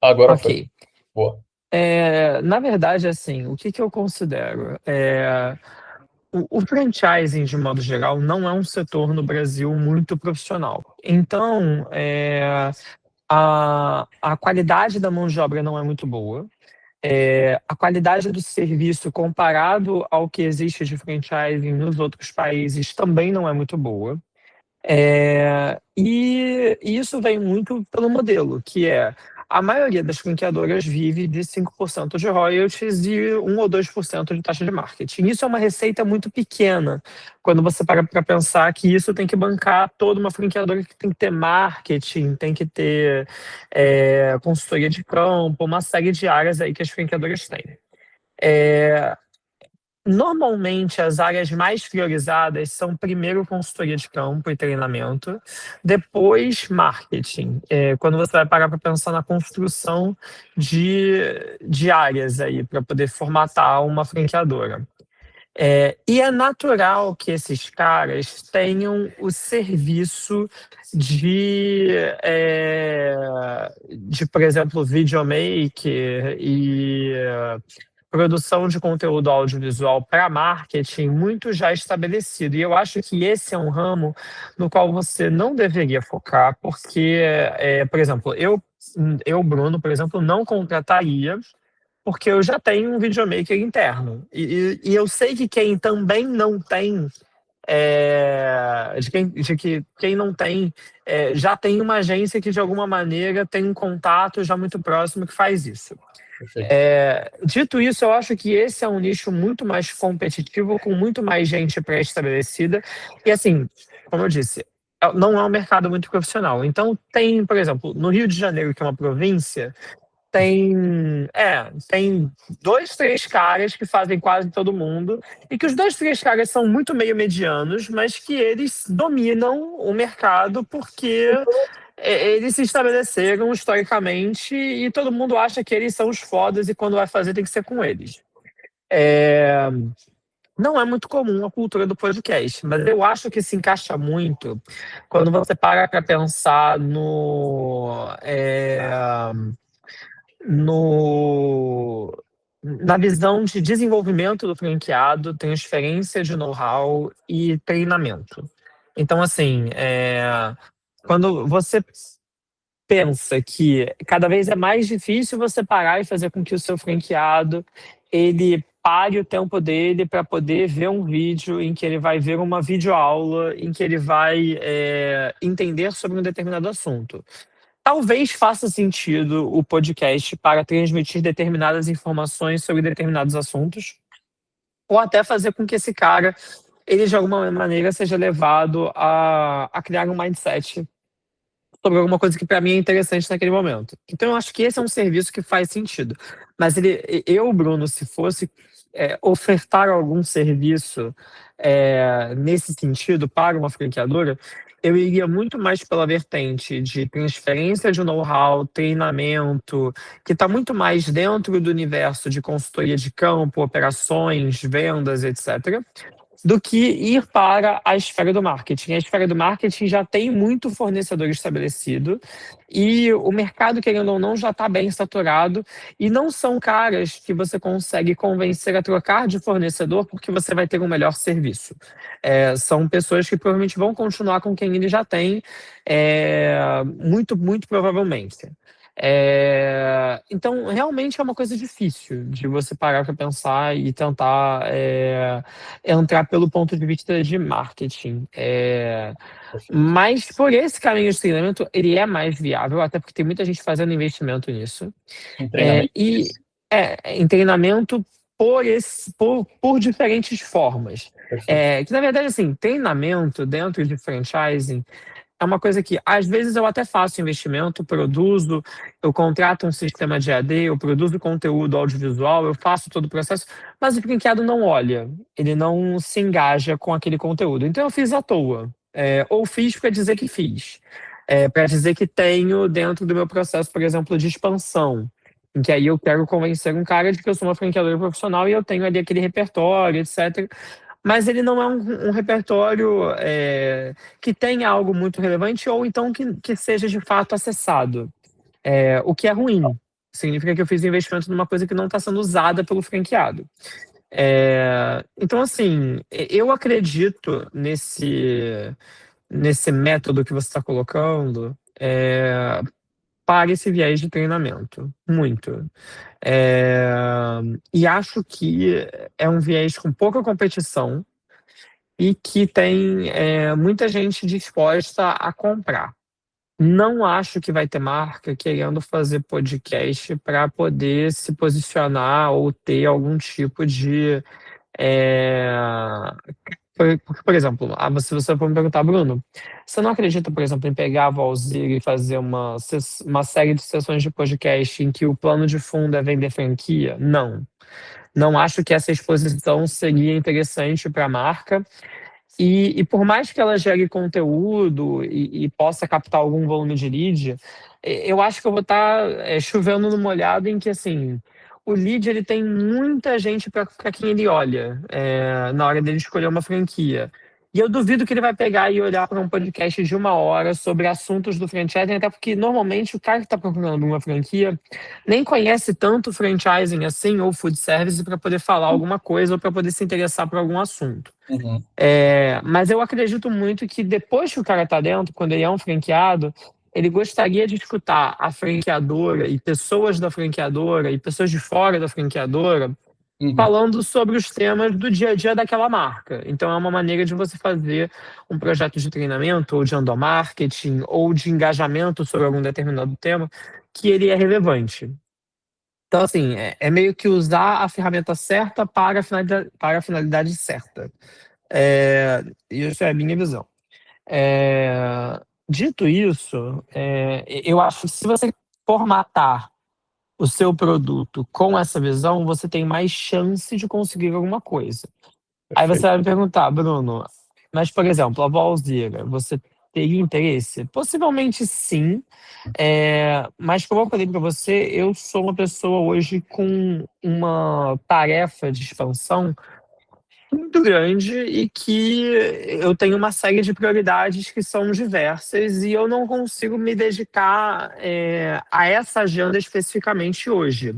Agora foi. Ok. Boa. Na verdade, assim, o que que eu considero? O franchising, de modo geral, não é um setor no Brasil muito profissional. Então, a qualidade da mão de obra não é muito boa. A qualidade do serviço comparado ao que existe de franchising nos outros países também não é muito boa. E isso vem muito pelo modelo, que é a maioria das franqueadoras vive de 5% de royalties e 1 ou 2% de taxa de marketing. Isso é uma receita muito pequena, quando você para pensar que isso tem que bancar toda uma franqueadora que tem que ter marketing, tem que ter consultoria de campo, uma série de áreas aí que as franqueadoras têm. Normalmente, as áreas mais priorizadas são primeiro consultoria de campo e treinamento, depois marketing. Quando você vai parar para pensar na construção de áreas aí para poder formatar uma franqueadora. E é natural que esses caras tenham o serviço de, por exemplo, videomaker e produção de conteúdo audiovisual para marketing muito já estabelecido. E eu acho que esse é um ramo no qual você não deveria focar, porque, por exemplo, eu, Bruno, por exemplo, não contrataria, porque eu já tenho um videomaker interno. E eu sei que quem também não tem, de que quem não tem, já tem uma agência que de alguma maneira tem um contato já muito próximo que faz isso. Perfeito. Dito isso, eu acho que esse é um nicho muito mais competitivo, com muito mais gente pré-estabelecida. E assim, como eu disse, não é um mercado muito profissional. Então tem, por exemplo, no Rio de Janeiro, que é uma província, tem 2, 3 caras que fazem quase todo mundo, e que os 2, 3 caras são muito meio medianos, mas que eles dominam o mercado porque eles se estabeleceram historicamente e todo mundo acha que eles são os fodas e quando vai fazer tem que ser com eles. Não é muito comum a cultura do podcast, mas eu acho que se encaixa muito quando você para para pensar no, na visão de desenvolvimento do franqueado, transferência de know-how e treinamento. Então, assim, quando você pensa que cada vez é mais difícil você parar e fazer com que o seu franqueado ele pare o tempo dele para poder ver um vídeo em que ele vai ver uma videoaula, em que ele vai entender sobre um determinado assunto. Talvez faça sentido o podcast para transmitir determinadas informações sobre determinados assuntos, ou até fazer com que esse cara, ele de alguma maneira seja levado a criar um mindset sobre alguma coisa que para mim é interessante naquele momento. Então eu acho que esse é um serviço que faz sentido. Mas eu, Bruno, se fosse ofertar algum serviço nesse sentido para uma franqueadora, eu iria muito mais pela vertente de transferência de know-how, treinamento, que está muito mais dentro do universo de consultoria de campo, operações, vendas, etc., do que ir para a esfera do marketing. A esfera do marketing já tem muito fornecedor estabelecido e o mercado, querendo ou não, já está bem saturado e não são caras que você consegue convencer a trocar de fornecedor porque você vai ter um melhor serviço. São pessoas que provavelmente vão continuar com quem ele já tem, muito, muito provavelmente. Então, realmente é uma coisa difícil de você parar para pensar e tentar entrar pelo ponto de vista de marketing. Perfeito. Mas por esse caminho de treinamento, ele é mais viável, até porque tem muita gente fazendo investimento nisso. Em treinamento. Em treinamento por diferentes formas. Perfeito. Que na verdade, assim, treinamento dentro de franchising é uma coisa que, às vezes, eu até faço investimento, produzo, eu contrato um sistema de AD, eu produzo conteúdo audiovisual, eu faço todo o processo, mas o franqueado não olha, ele não se engaja com aquele conteúdo. Então, eu fiz à toa, ou fiz para dizer que fiz, para dizer que tenho dentro do meu processo, por exemplo, de expansão, em que aí eu quero convencer um cara de que eu sou uma franqueadora profissional e eu tenho ali aquele repertório, etc. Mas ele não é um repertório que tenha algo muito relevante ou então que seja de fato acessado, o que é ruim. significa que eu fiz investimento numa coisa que não está sendo usada pelo franqueado. Então, assim, eu acredito nesse método que você está colocando, para esse viés de treinamento, muito. E acho que é um viés com pouca competição e que tem muita gente disposta a comprar. Não acho que vai ter marca querendo fazer podcast para poder se posicionar ou ter algum tipo de. é, Porque, por exemplo, se você for me perguntar, Bruno, você não acredita, por exemplo, em pegar a Valzir e fazer uma série de sessões de podcast em que o plano de fundo é vender franquia? Não. Não acho que essa exposição seria interessante para a marca. E por mais que ela gere conteúdo e possa captar algum volume de lead, eu acho que eu vou estar chovendo no molhado em que, assim, o lead ele tem muita gente para quem ele olha na hora dele escolher uma franquia. E eu duvido que ele vai pegar e olhar para um podcast de 1 hora sobre assuntos do franchising, até porque normalmente o cara que está procurando uma franquia nem conhece tanto franchising assim ou food service para poder falar alguma coisa ou para poder se interessar por algum assunto. Uhum. Mas eu acredito muito que depois que o cara está dentro, quando ele é um franqueado, ele gostaria de escutar a franqueadora e pessoas da franqueadora e pessoas de fora da franqueadora Uhum. falando sobre os temas do dia a dia daquela marca. Então é uma maneira de você fazer um projeto de treinamento ou de endomarketing ou de engajamento sobre algum determinado tema que ele é relevante. Então, assim, é meio que usar a ferramenta certa para a finalidade certa. Isso é a minha visão. Dito isso, eu acho que se você formatar o seu produto com essa visão, você tem mais chance de conseguir alguma coisa. Aí você Perfeito. vai me perguntar, Bruno, mas, por exemplo, a Valzira, você teria interesse? Possivelmente sim, mas como eu falei para você, eu sou uma pessoa hoje com uma tarefa de expansão muito grande e que eu tenho uma série de prioridades que são diversas e eu não consigo me dedicar a essa agenda especificamente hoje.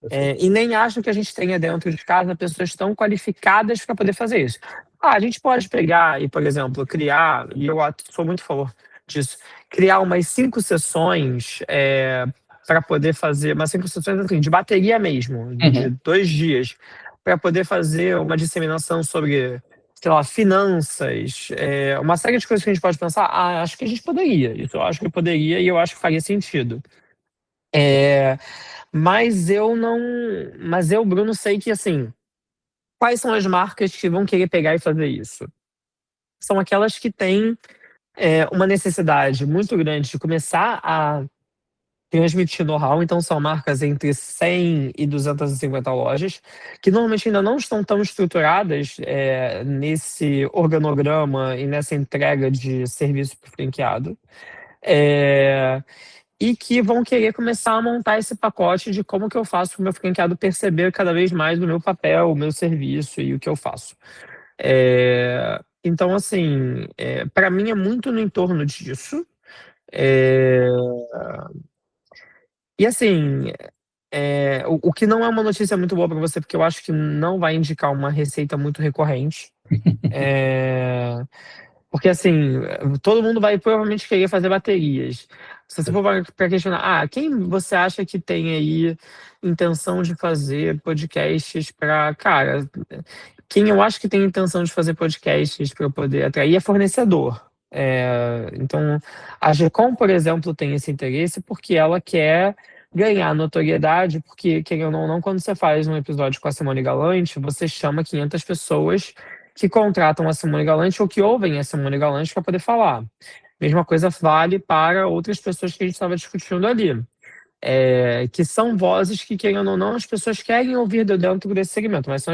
Perfeito. E nem acho que a gente tenha dentro de casa pessoas tão qualificadas para poder fazer isso. A gente pode pegar e, por exemplo, criar, e eu sou muito a favor disso, criar umas 5 sessões para poder fazer, umas 5 sessões assim, de bateria mesmo, de Uhum. 2 dias, para poder fazer uma disseminação sobre, sei lá, finanças, uma série de coisas que a gente pode pensar. Acho que a gente poderia, isso eu acho que poderia e eu acho que faria sentido. Mas eu, Bruno, sei que, assim, quais são as marcas que vão querer pegar e fazer isso? São aquelas que têm uma necessidade muito grande de começar a transmitir know-how, então são marcas entre 100 e 250 lojas, que normalmente ainda não estão tão estruturadas nesse organograma e nessa entrega de serviço para o franqueado. E que vão querer começar a montar esse pacote de como que eu faço para o meu franqueado perceber cada vez mais o meu papel, o meu serviço e o que eu faço. Então, assim, para mim é muito no entorno disso. É, e assim, o que não é uma notícia muito boa para você, porque eu acho que não vai indicar uma receita muito recorrente. Porque assim, todo mundo vai provavelmente querer fazer baterias. Se você for para questionar, quem você acha que tem aí intenção de fazer podcasts para, cara, quem eu acho que tem intenção de fazer podcasts para poder atrair é fornecedor. Então, a Gecom, por exemplo, tem esse interesse porque ela quer ganhar notoriedade, porque, querendo ou não, quando você faz um episódio com a Simone Galante, você chama 500 pessoas que contratam a Simone Galante ou que ouvem a Simone Galante para poder falar. Mesma coisa vale para outras pessoas que a gente estava discutindo ali. Que são vozes que, querendo ou não, as pessoas querem ouvir dentro desse segmento, mas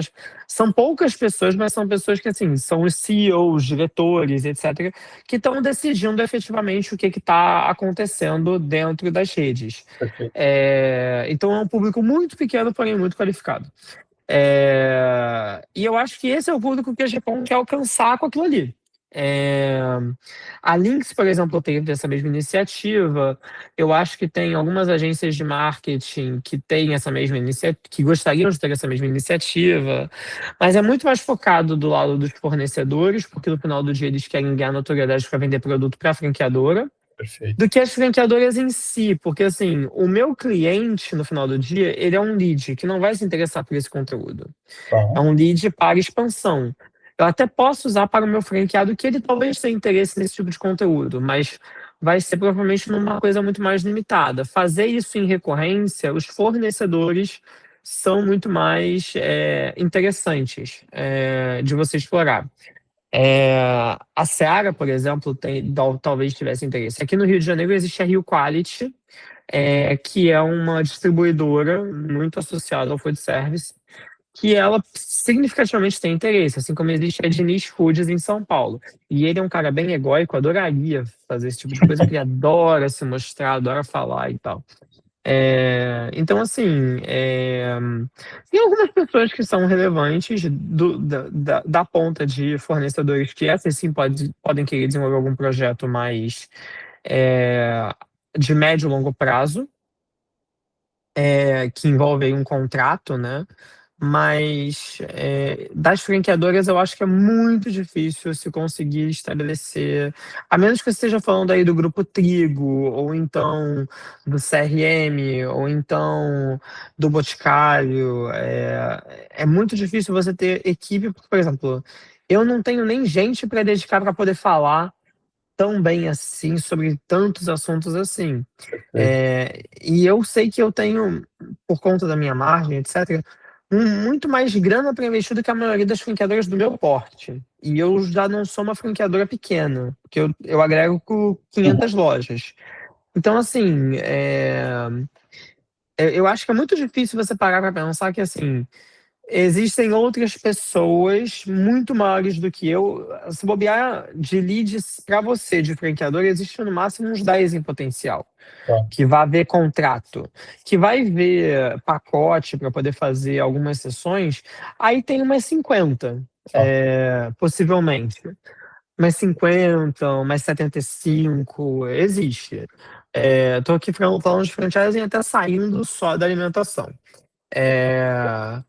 são poucas pessoas, mas são pessoas que, assim, são os CEOs, diretores, etc., que estão decidindo efetivamente o que está acontecendo dentro das redes. Perfeito. Então é um público muito pequeno, porém muito qualificado. E eu acho que esse é o público que a Japão quer alcançar com aquilo ali. A Lynx, por exemplo, teve essa mesma iniciativa. Eu acho que tem algumas agências de marketing que têm essa mesma iniciativa, que gostariam de ter essa mesma iniciativa, mas é muito mais focado do lado dos fornecedores, porque no final do dia eles querem ganhar notoriedade para vender produto para a franqueadora, Perfeito. do que as franqueadoras em si, porque assim, o meu cliente, no final do dia, ele é um lead que não vai se interessar por esse conteúdo. É Tá. um lead para expansão. Eu até posso usar para o meu franqueado que ele talvez tenha interesse nesse tipo de conteúdo, mas vai ser provavelmente numa coisa muito mais limitada. Fazer isso em recorrência, os fornecedores são muito mais interessantes de você explorar. A Seara, por exemplo, talvez tivesse interesse. Aqui no Rio de Janeiro existe a Rio Quality, que é uma distribuidora muito associada ao food service, que ela significativamente tem interesse, assim como existe a Diniz Foods em São Paulo. E ele é um cara bem egóico, adoraria fazer esse tipo de coisa, porque ele adora se mostrar, adora falar e tal. Então, assim, tem algumas pessoas que são relevantes da ponta de fornecedores que essas sim podem querer desenvolver algum projeto mais de médio e longo prazo, que envolve aí um contrato, né? Mas das franqueadoras eu acho que é muito difícil se conseguir estabelecer, a menos que você esteja falando aí do Grupo Trigo, ou então do CRM, ou então do Boticário. É muito difícil você ter equipe, por exemplo, eu não tenho nem gente para dedicar para poder falar tão bem assim sobre tantos assuntos assim. Perfeito. E eu sei que eu tenho, por conta da minha margem, etc., muito mais grana para investir do que a maioria das franqueadoras do meu porte. E eu já não sou uma franqueadora pequena, porque eu agrego com 500 Uhum. lojas. Então, assim, eu acho que é muito difícil você parar para pensar que, assim, existem outras pessoas muito maiores do que eu. Se bobear de leads para você, de franqueador, existe no máximo uns 10 em potencial. Tá. Que vai ver contrato, que vai ver pacote para poder fazer algumas sessões, aí tem umas 50, Tá. possivelmente. Umas 50, umas 75, existe. Estou aqui falando de franchising até saindo só da alimentação. É,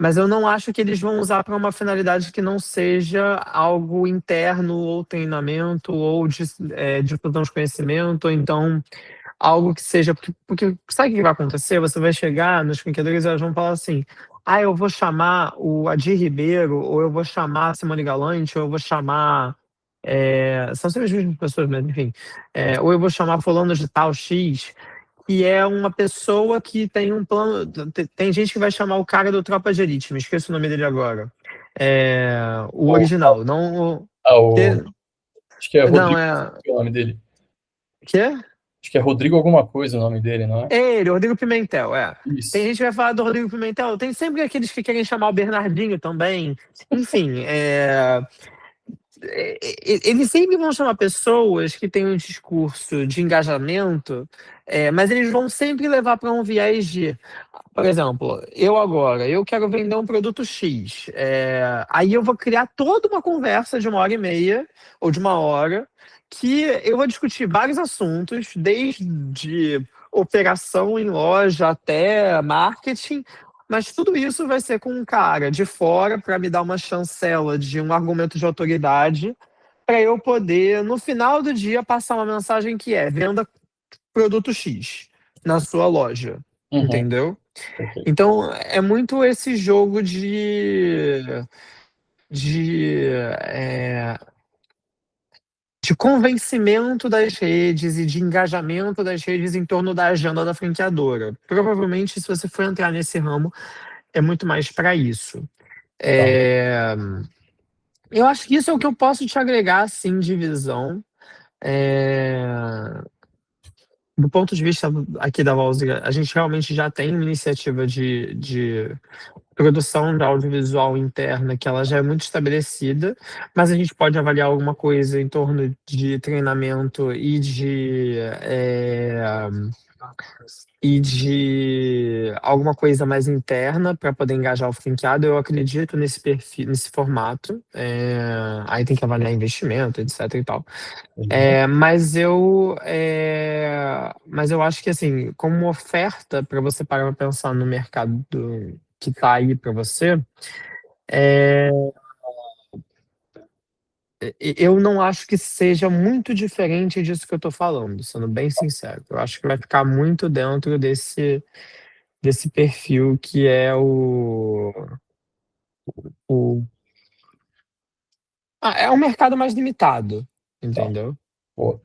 mas eu não acho que eles vão usar para uma finalidade que não seja algo interno, ou treinamento, ou difusão de conhecimento, ou então algo que seja. Porque sabe o que vai acontecer? Você vai chegar nos franqueadores e elas vão falar assim: ah, eu vou chamar o Adir Ribeiro, ou eu vou chamar a Simone Galante, ou eu vou chamar. São sempre as mesmas pessoas, mas enfim. Ou eu vou chamar fulano de tal X, que é uma pessoa que tem um plano. Tem gente que vai chamar o cara do Tropa de Elite, me esqueço o nome dele agora. O O, original, não o. o, acho que é Não, Rodrigo o nome dele. Que? Acho que é Rodrigo alguma coisa o nome dele, não é? É ele, Rodrigo Pimentel, Tem Isso. gente que vai falar do Rodrigo Pimentel, tem sempre aqueles que querem chamar o Bernardinho também. Enfim, eles sempre vão chamar pessoas que têm um discurso de engajamento, mas eles vão sempre levar para um viés de, por exemplo, eu quero vender um produto X. Aí eu vou criar toda uma conversa de 1h30 ou de 1 hora, que eu vou discutir vários assuntos, desde operação em loja até marketing, mas tudo isso vai ser com um cara de fora para me dar uma chancela de um argumento de autoridade, para eu poder, no final do dia, passar uma mensagem que venda produto X na sua loja. Uhum. Entendeu? Perfeito. Então, é muito esse jogo de convencimento das redes e de engajamento das redes em torno da agenda da franqueadora. Provavelmente, se você for entrar nesse ramo, é muito mais para isso. Tá. É, eu acho que isso é o que eu posso te agregar, assim, de visão. É, do ponto de vista aqui da Valzira, a gente realmente já tem uma iniciativa de produção de audiovisual interna que ela já é muito estabelecida, mas a gente pode avaliar alguma coisa em torno de treinamento e e de alguma coisa mais interna para poder engajar o franqueado, eu acredito nesse perfil, nesse formato. Aí tem que avaliar investimento, etc e tal. Beleza? Mas eu acho que, assim, como oferta para você parar para pensar no mercado que tá aí para você, é, eu não acho que seja muito diferente disso que eu tô falando, sendo bem sincero. Eu acho que vai ficar muito dentro desse perfil que é o é um mercado mais limitado, Tá. entendeu? Boa.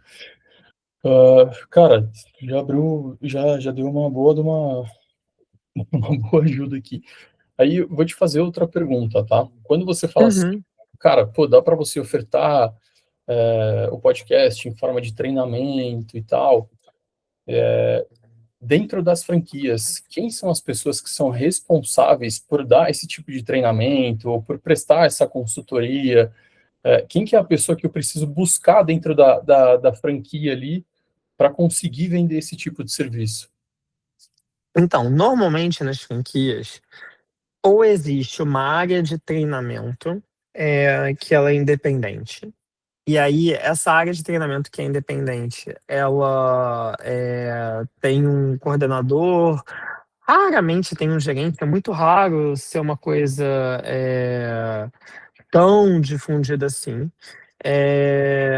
Cara, já abriu, já deu uma boa de uma, uma boa ajuda aqui. Aí eu vou te fazer outra pergunta, tá? Quando você fala assim, Uhum. cara, pô, dá para você ofertar o podcast em forma de treinamento e tal, dentro das franquias, quem são as pessoas que são responsáveis por dar esse tipo de treinamento ou por prestar essa consultoria? Quem que é a pessoa que eu preciso buscar dentro da franquia ali para conseguir vender esse tipo de serviço? Então, normalmente nas franquias, ou existe uma área de treinamento, que ela é independente. E aí, essa área de treinamento que é independente, ela tem um coordenador, raramente tem um gerente, é muito raro ser uma coisa tão difundida assim. É,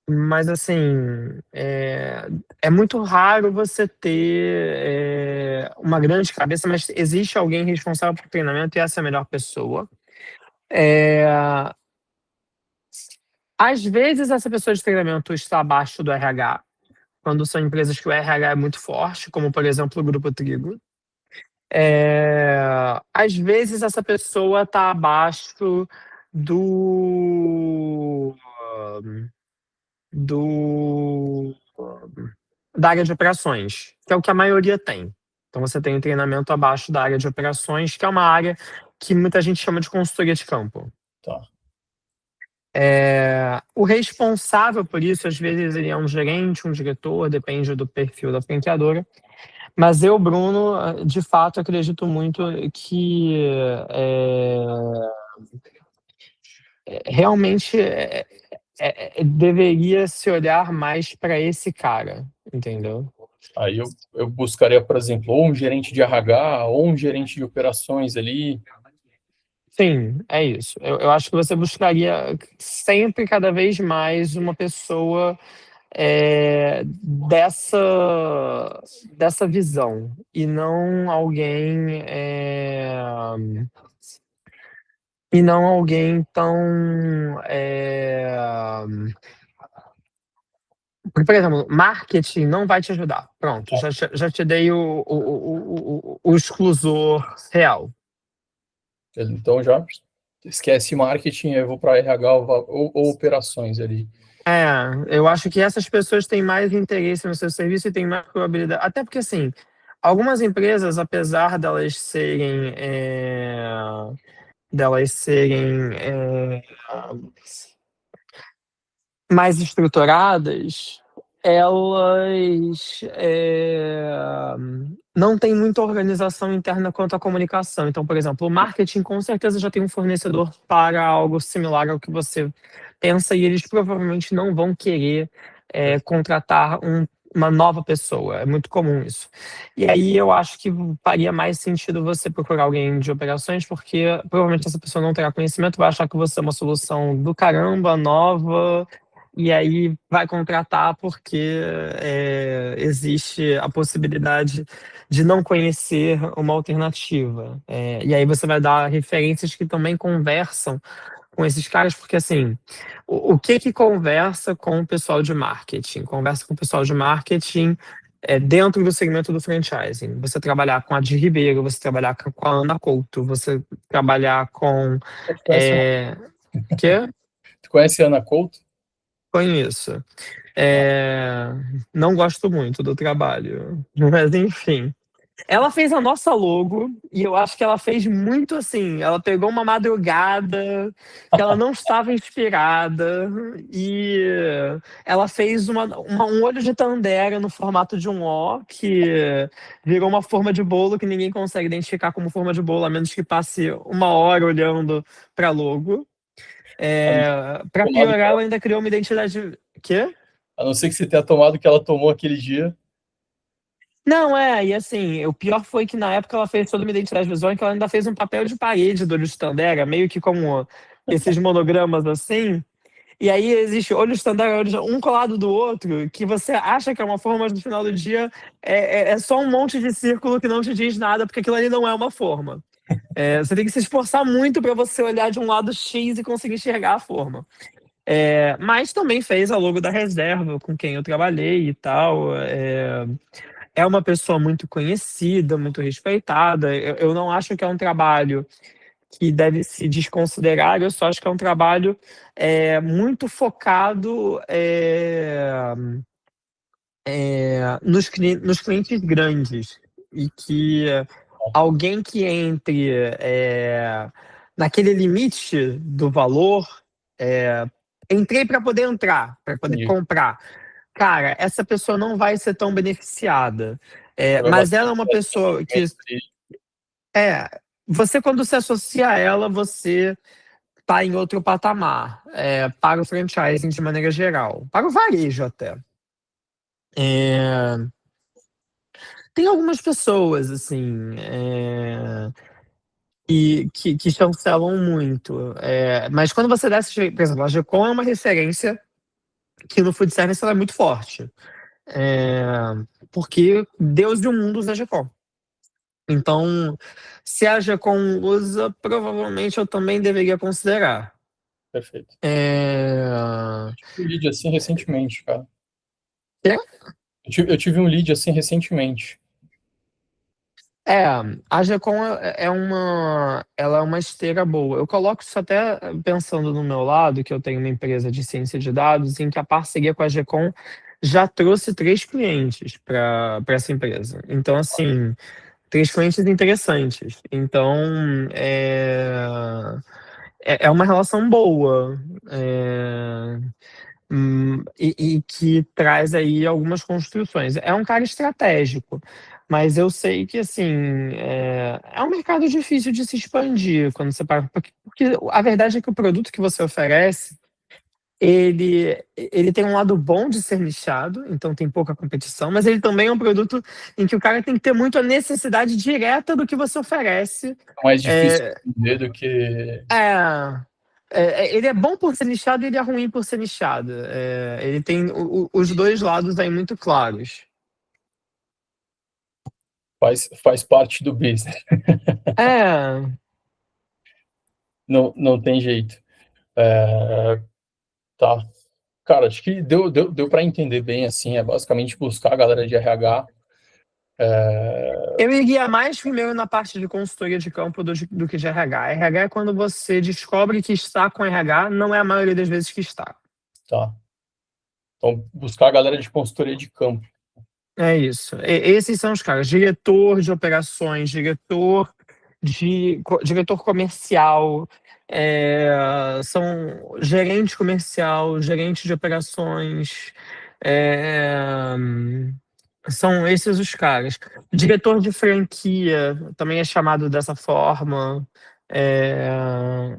mas assim, é muito raro você ter uma grande cabeça, mas existe alguém responsável por treinamento e essa é a melhor pessoa. É, Às vezes essa pessoa de treinamento está abaixo do RH, quando são empresas que o RH é muito forte, como por exemplo o Grupo Trigo. Às vezes essa pessoa está abaixo do do da área de operações, que é o que a maioria tem. Então você tem um treinamento abaixo da área de operações, que é uma área que muita gente chama de consultoria de campo. Tá. O responsável por isso, às vezes, ele é um gerente, um diretor, depende do perfil da franqueadora. Mas eu, Bruno, de fato acredito muito que realmente deveria se olhar mais para esse cara, entendeu? Aí eu buscaria, por exemplo, ou um gerente de RH, ou um gerente de operações ali. Sim, é isso. Eu acho que você buscaria sempre, cada vez mais, uma pessoa dessa visão, e não alguém tão. Porque, por exemplo, marketing não vai te ajudar. Pronto, já te dei o exclusor real. Então já esquece marketing, eu vou para RH ou operações ali. É, eu acho que essas pessoas têm mais interesse no seu serviço e têm mais probabilidade. Até porque, assim, algumas empresas, apesar delas serem mais estruturadas, elas não têm muita organização interna quanto à comunicação. Então, por exemplo, o marketing com certeza já tem um fornecedor para algo similar ao que você pensa e eles provavelmente não vão querer contratar uma nova pessoa. É muito comum isso. E aí eu acho que faria mais sentido você procurar alguém de operações, porque provavelmente essa pessoa não terá conhecimento, vai achar que você é uma solução do caramba, nova, e aí vai contratar porque existe a possibilidade de não conhecer uma alternativa. E aí você vai dar referências que também conversam com esses caras, porque assim, o que que conversa com o pessoal de marketing? Conversa com o pessoal de marketing dentro do segmento do franchising. Você trabalhar com a Di Ribeiro, você trabalhar com a Ana Couto, você trabalhar com... Tu conhece, É, que? tu conhece a Ana Couto? Conheço. Tá. Não gosto muito do trabalho, mas enfim. Ela fez a nossa logo e eu acho que ela fez muito assim. Ela pegou uma madrugada que ela não estava inspirada e ela fez um olho de Tandera no formato de um O, que virou uma forma de bolo que ninguém consegue identificar como forma de bolo, a menos que passe uma hora olhando para logo. Para Tomado que piorar, ela- ela ainda criou uma identidade. Quê? A não ser que você tenha tomado o que ela tomou aquele dia. Não, e assim, o pior foi que na época ela fez toda uma identidade visual em que ela ainda fez um papel de parede do olho de Tandera, meio que como esses monogramas assim. E aí existe olho de Tandera, um colado do outro, que você acha que é uma forma, mas no final do dia é só um monte de círculo que não te diz nada, porque aquilo ali não é uma forma. Você tem que se esforçar muito para você olhar de um lado X e conseguir enxergar a forma. Mas também fez a logo da reserva, com quem eu trabalhei e tal. É uma pessoa muito conhecida, muito respeitada. Eu não acho que é um trabalho que deve se desconsiderar, eu só acho que é um trabalho muito focado nos clientes grandes. E que alguém que entre naquele limite do valor, entrei para poder entrar, para poder Entendi. comprar. Cara, essa pessoa não vai ser tão beneficiada. Vai Mas bater ela é uma aquele pessoa que. sentimento ali. É, você quando se associa a ela, você tá em outro patamar, para o franchising de maneira geral, para o varejo até. É, tem algumas pessoas, assim, que chancelam muito. Mas quando você desce, por exemplo, a Gecom é uma referência que no food service ela é muito forte. É, porque Deus e o mundo usa a Gecom. Então, se a Gecom usa, provavelmente eu também deveria considerar. Perfeito. É... Um lead assim recentemente, cara. É, Eu tive um lead assim recentemente. é, a Gecom ela é uma esteira boa. Eu coloco isso até pensando no meu lado, que eu tenho uma empresa de ciência de dados, em que a parceria com a Gecom já trouxe 3 clientes para essa empresa. Então, assim, 3 clientes interessantes. Então, é uma relação boa. É, e que traz aí algumas construções. É um cara estratégico, mas eu sei que assim é um mercado difícil de se expandir quando você para, porque a verdade é que o produto que você oferece ele tem um lado bom de ser nichado, então tem pouca competição, mas ele também é um produto em que o cara tem que ter muito a necessidade direta do que você oferece. É mais difícil É, de entender do que é, ele é bom por ser nichado e ele é ruim por ser nichado. Ele tem os dois lados aí muito claros. faz parte do business. É, Não tem jeito. É, tá. Cara, acho que deu para entender bem, assim, é basicamente buscar a galera de RH. eu iria mais primeiro na parte de consultoria de campo do que de RH. RH é quando você descobre que está com RH, não é a maioria das vezes que está. Tá. Então, buscar a galera de consultoria de campo. É isso. Esses são os caras: diretor de operações, diretor comercial, são gerente comercial, gerente de operações, é, são esses os caras. Diretor de franquia também é chamado dessa forma.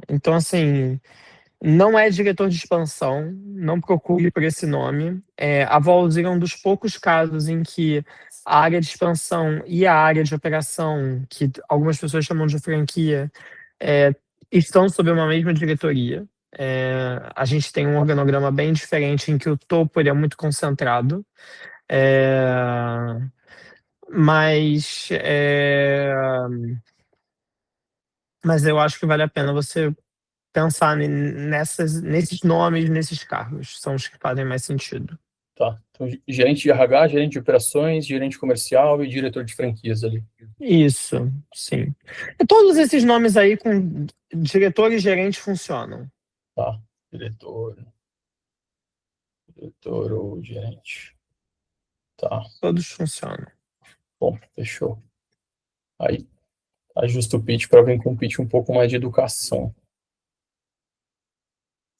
Então, assim, não é diretor de expansão, não procure por esse nome. A Volzir é um dos poucos casos em que a área de expansão e a área de operação, que algumas pessoas chamam de franquia, é, estão sob uma mesma diretoria. A gente tem um organograma bem diferente em que o topo ele é muito concentrado. É, mas, mas eu acho que vale a pena você pensar nesses nomes, nesses cargos. São os que fazem mais sentido. Tá. Então, gerente de RH, gerente de operações, gerente comercial e diretor de franquias ali. Isso, sim. E todos esses nomes aí com diretor e gerente funcionam. Tá. Diretor ou gerente. Tá. Todos funcionam. Bom, fechou. Aí ajusta o pitch para vir com um pitch um pouco mais de educação.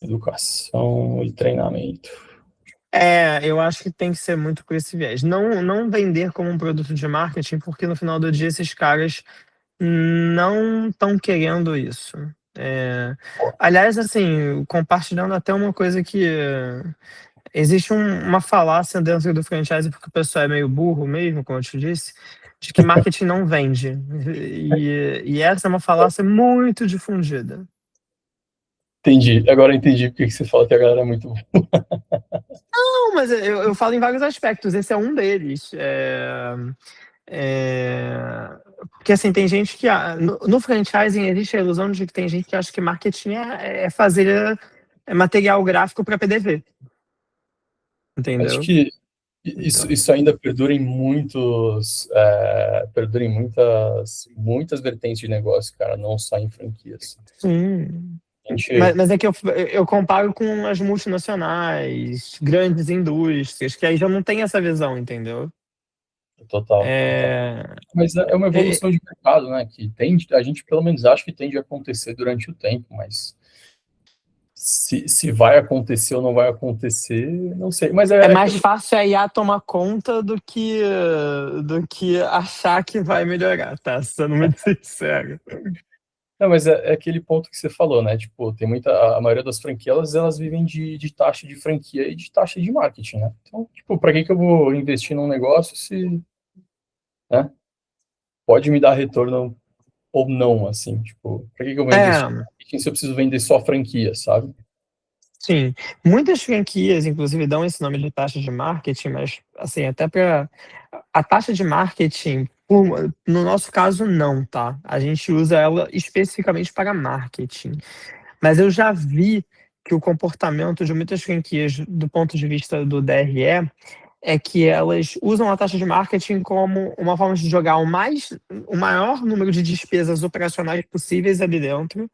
Educação e treinamento. Eu acho que tem que ser muito por esse viés. Não vender como um produto de marketing, porque no final do dia esses caras não estão querendo isso. Aliás, assim, compartilhando até uma coisa que existe uma falácia dentro do franchise, porque o pessoal é meio burro mesmo, como eu te disse, de que marketing não vende. E essa é uma falácia muito difundida. Entendi. Agora entendi porque que você fala que a galera é muito. Não, mas eu falo em vários aspectos, esse é um deles. Porque assim, tem gente que. No franchising existe a ilusão de que tem gente que acha que marketing é fazer material gráfico para PDV. Acho Entendeu? que Então, isso ainda perdura em muitas vertentes de negócio, cara, não só em franquias. sim. A gente, Mas é que eu comparo com as multinacionais, grandes indústrias, que aí já não tem essa visão, entendeu? total. É, Mas é uma é, evolução de mercado, né? Que tende, a gente pelo menos acha que tende a acontecer durante o tempo, mas se vai acontecer ou não vai acontecer, não sei. Mas é é que mais fácil a IA tomar conta do que achar que vai melhorar, tá? Sendo muito sincero. não, mas é aquele ponto que você falou, né? Tipo, tem a maioria das franquias, elas vivem de taxa de franquia e de taxa de marketing, né? Então, tipo, para que eu vou investir num negócio se, né, pode me dar retorno ou não, assim, tipo, para que eu vou investir É, em marketing se eu preciso vender só franquia, sabe? sim. Muitas franquias, inclusive, dão esse nome de taxa de marketing, mas, assim, até para. A taxa de marketing, no nosso caso, não, tá? A gente usa ela especificamente para marketing. Mas eu já vi que o comportamento de muitas franquias, do ponto de vista do DRE, é que elas usam a taxa de marketing como uma forma de jogar o maior número de despesas operacionais possíveis ali dentro,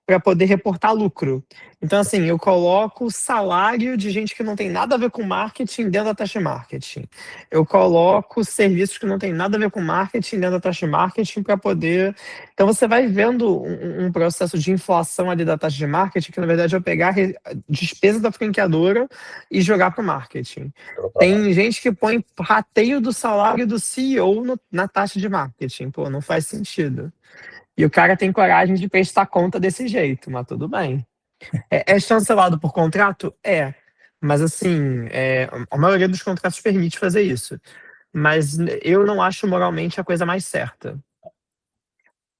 para poder reportar lucro. Então, assim, eu coloco o salário de gente que não tem nada a ver com marketing dentro da taxa de marketing. Eu coloco serviços que não tem nada a ver com marketing dentro da taxa de marketing para poder. Então, você vai vendo um processo de inflação ali da taxa de marketing, que na verdade é eu pegar a despesa da franqueadora e jogar para o marketing. Tem gente que põe rateio do salário do CEO na taxa de marketing. Pô, não faz sentido. E o cara tem coragem de prestar conta desse jeito, mas tudo bem. É chancelado por contrato? É. Mas assim, a maioria dos contratos permite fazer isso. Mas eu não acho moralmente a coisa mais certa.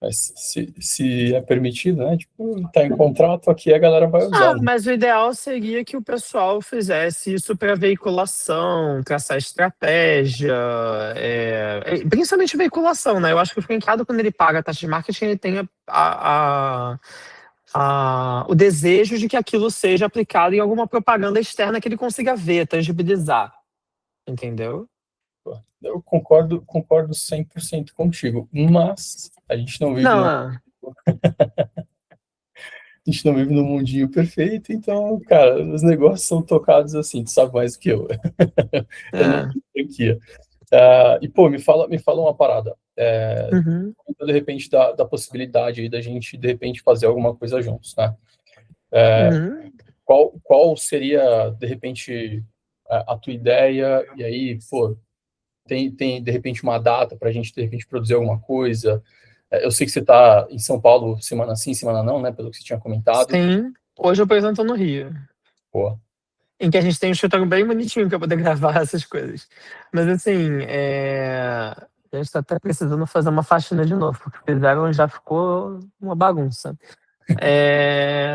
Mas se é permitido, né? Tipo, tá em contrato aqui, a galera vai usar, né? Mas o ideal seria que o pessoal fizesse isso para veiculação, traçar estratégia, principalmente veiculação, né? Eu acho que o franqueado, quando ele paga a taxa de marketing, ele tem o desejo de que aquilo seja aplicado em alguma propaganda externa que ele consiga ver, tangibilizar, entendeu? Eu concordo 100% contigo, mas a gente não vive Não, num, a gente não vive num mundinho perfeito, então, cara, os negócios são tocados assim, tu sabe mais do que eu. Eu não é, tenho franquia. E, pô, me fala uma parada. uhum, De repente, da possibilidade aí da gente, de repente, fazer alguma coisa juntos, né? uhum. Qual seria, de repente, a tua ideia? E aí, pô, tem de repente, uma data para a gente, de repente, produzir alguma coisa? Eu sei que você está em São Paulo semana sim, semana não, né? Pelo que você tinha comentado. Sim, hoje eu apresento no Rio, Pô, em que a gente tem um escritório bem bonitinho para poder gravar essas coisas. Mas assim, a gente está até precisando fazer uma faxina de novo, porque fizeram e já ficou uma bagunça. É,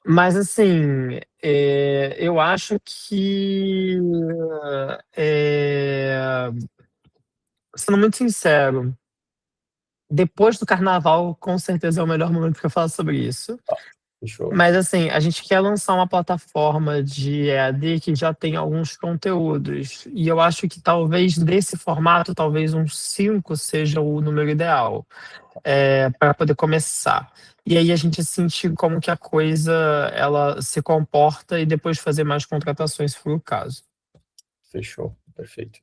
Mas assim, eu acho que, é, sendo muito sincero, depois do carnaval, com certeza é o melhor momento para falar sobre isso. fechou. Mas assim, a gente quer lançar uma plataforma de EAD que já tem alguns conteúdos. E eu acho que talvez desse formato, talvez uns 5 seja o número ideal, para poder começar. E aí a gente sentir como que a coisa ela se comporta e depois fazer mais contratações se for o caso. Fechou. Perfeito.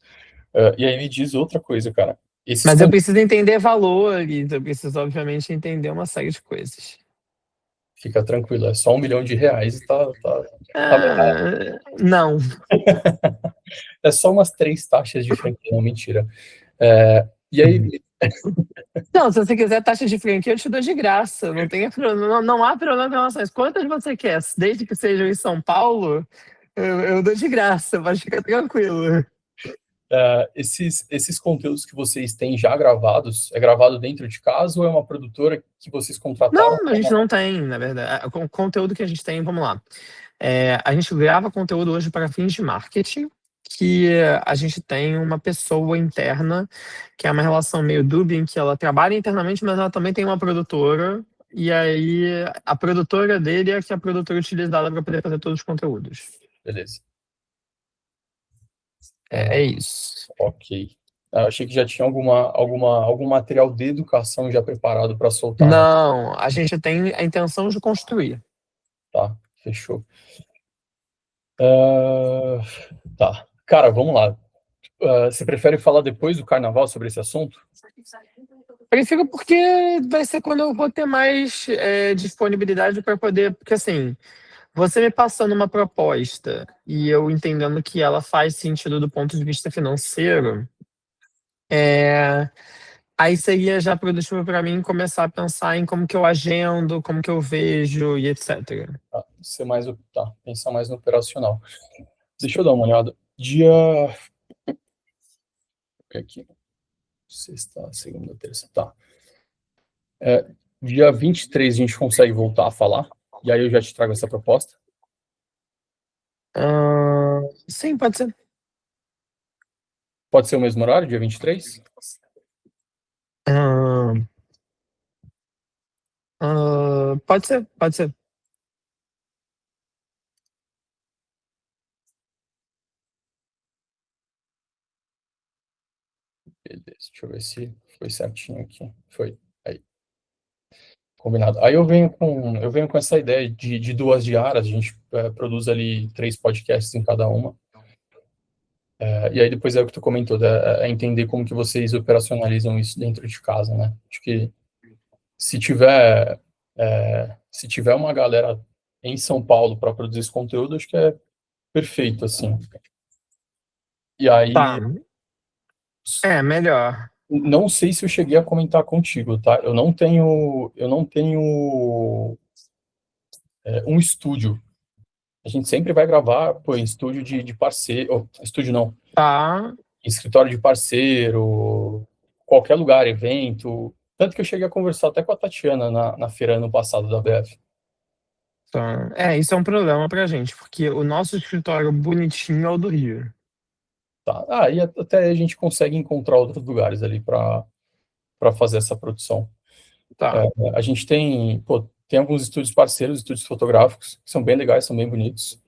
E aí me diz outra coisa, cara. Esses Mas eu con- preciso entender valores, eu preciso, obviamente, entender uma série de coisas. Fica tranquilo, é só R$ 1 milhão e tá Não. é só umas 3 taxas de franquia, não, mentira. E aí, Não, se você quiser taxa de franquia, eu te dou de graça. Não, tem, não há problema em relação a isso. Quantas você quer? Desde que sejam em São Paulo, eu dou de graça, mas fica tranquilo. esses conteúdos que vocês têm já gravados, é gravado dentro de casa ou é uma produtora que vocês contrataram? Não, a gente não tem, na verdade. O conteúdo que a gente tem, vamos lá. A gente grava conteúdo hoje para fins de marketing, que a gente tem uma pessoa interna, que é uma relação meio dúbia, em que ela trabalha internamente, mas ela também tem uma produtora, e aí a produtora dele é que é a produtora utilizada para poder fazer todos os conteúdos. Beleza. É isso. Ok. Eu achei que já tinha algum material de educação já preparado para soltar, né? Não, a gente tem a intenção de construir. Tá, fechou. Ah, tá. Cara, vamos lá. Você prefere falar depois do carnaval sobre esse assunto? Prefiro porque vai ser quando eu vou ter mais disponibilidade para poder. Porque assim, você me passando uma proposta e eu entendendo que ela faz sentido do ponto de vista financeiro, é, aí seria já produtivo para mim começar a pensar em como que eu agendo, como que eu vejo e etc. Tá, pensar mais no operacional. Deixa eu dar uma olhada. Dia. Aqui. Sexta, segunda, terça. Tá. Dia 23 a gente consegue voltar a falar. E aí eu já te trago essa proposta. Sim, pode ser. Pode ser o mesmo horário, dia 23? Ah, pode ser, pode ser. Beleza, deixa eu ver se foi certinho aqui. Foi. Aí, combinado. Aí eu venho com essa ideia de 2 diárias, a gente produz ali 3 podcasts em cada uma. E aí depois é o que tu comentou, é entender como que vocês operacionalizam isso dentro de casa, né? Acho que se tiver, se tiver uma galera em São Paulo para produzir esse conteúdo, acho que é perfeito, assim. E Tá. aí, Melhor. não sei se eu cheguei a comentar contigo, tá? Eu não tenho um estúdio. A gente sempre vai gravar, pô, em estúdio de parceiro, estúdio não, Tá. em escritório de parceiro, qualquer lugar, evento. Tanto que eu cheguei a conversar até com a Tatiana na feira ano passado da BF. Tá. Isso é um problema pra gente, porque o nosso escritório bonitinho é o do Rio. Tá? E até a gente consegue encontrar outros lugares ali para fazer essa produção. Tá. A gente tem alguns estúdios parceiros, estúdios fotográficos, que são bem legais, são bem bonitos.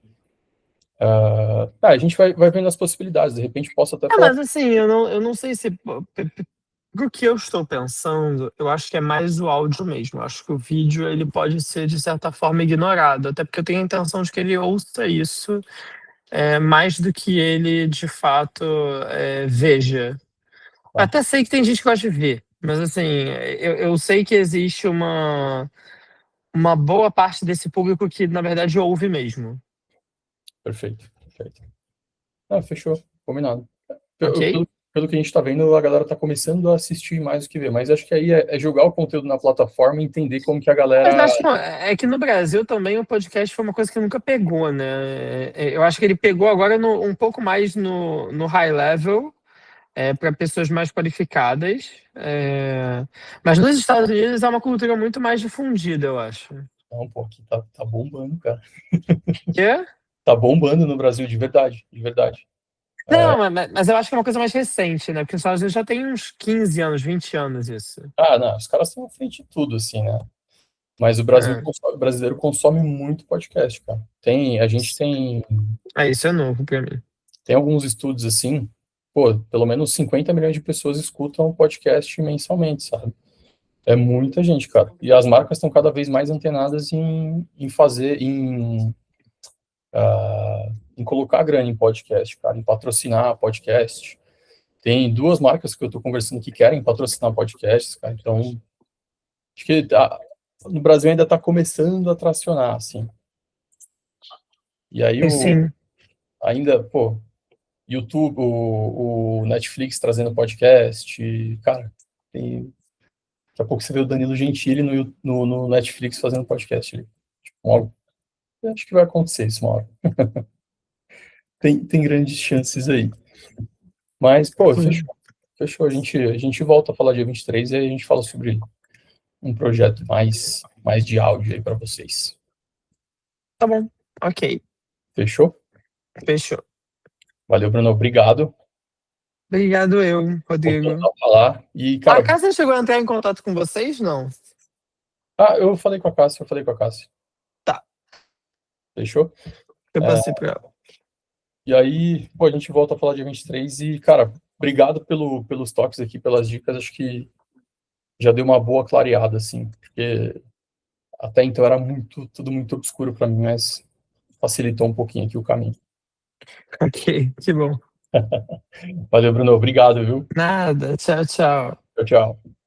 A gente vai vendo as possibilidades, de repente posso até falar. Mas assim, eu não sei se. Pro que eu estou pensando, eu acho que é mais o áudio mesmo. Eu acho que o vídeo ele pode ser, de certa forma, ignorado. Até porque eu tenho a intenção de que ele ouça isso mais do que ele, de fato, veja. Tá, Até sei que tem gente que gosta de ver, mas assim, eu sei que existe uma boa parte desse público que, na verdade, ouve mesmo. perfeito, perfeito. Fechou, combinado. Ok? Pelo que a gente está vendo, a galera está começando a assistir mais do que ver, mas acho que aí é jogar o conteúdo na plataforma e entender como que a Mas galera. acho que é que no Brasil também o podcast foi uma coisa que nunca pegou, né? Eu acho que ele pegou agora um pouco mais no high level, para pessoas mais qualificadas. Mas nos Estados Unidos é uma cultura muito mais difundida, eu acho. Não, pô, aqui tá bombando, cara. Quê? Tá bombando no Brasil, de verdade, de verdade. Não, mas eu acho que é uma coisa mais recente, né? Porque os Estados Unidos já tem uns 15 anos, 20 anos isso. Não, os caras estão à frente de tudo, assim, né? Mas É, o brasileiro consome muito podcast, cara. isso é novo pra mim. Tem alguns estudos assim, pô, pelo menos 50 milhões de pessoas escutam podcast mensalmente, sabe? É muita gente, cara. E as marcas estão cada vez mais antenadas em colocar grana em podcast, cara, em patrocinar podcast. Tem 2 marcas que eu estou conversando que querem patrocinar podcasts, cara, então acho que no Brasil ainda está começando a tracionar, assim. E aí Sim. ainda, pô, YouTube, o Netflix trazendo podcast, cara, daqui a pouco você vê o Danilo Gentili no Netflix fazendo podcast. Tipo, acho que vai acontecer isso uma hora. Tem grandes chances aí. Mas, pô, Sim. fechou. A gente volta a falar dia 23 e aí a gente fala sobre um projeto mais de áudio aí para vocês. Tá bom. Ok. Fechou? Fechou. Valeu, Bruno. Obrigado. Obrigado eu, Vou Rodrigo. voltar a falar. E, A cara, Cássia chegou a entrar em contato com vocês? Não. eu falei com a Cássia. Tá. Fechou? Eu É, passei pra ela. e aí, pô, a gente volta a falar dia 23 e, cara, obrigado pelos toques aqui, pelas dicas. Acho que já deu uma boa clareada, assim, porque até então era tudo muito obscuro para mim, mas facilitou um pouquinho aqui o caminho. Ok, que bom. Valeu, Bruno. Obrigado, viu? Nada. Tchau, tchau. Tchau, tchau.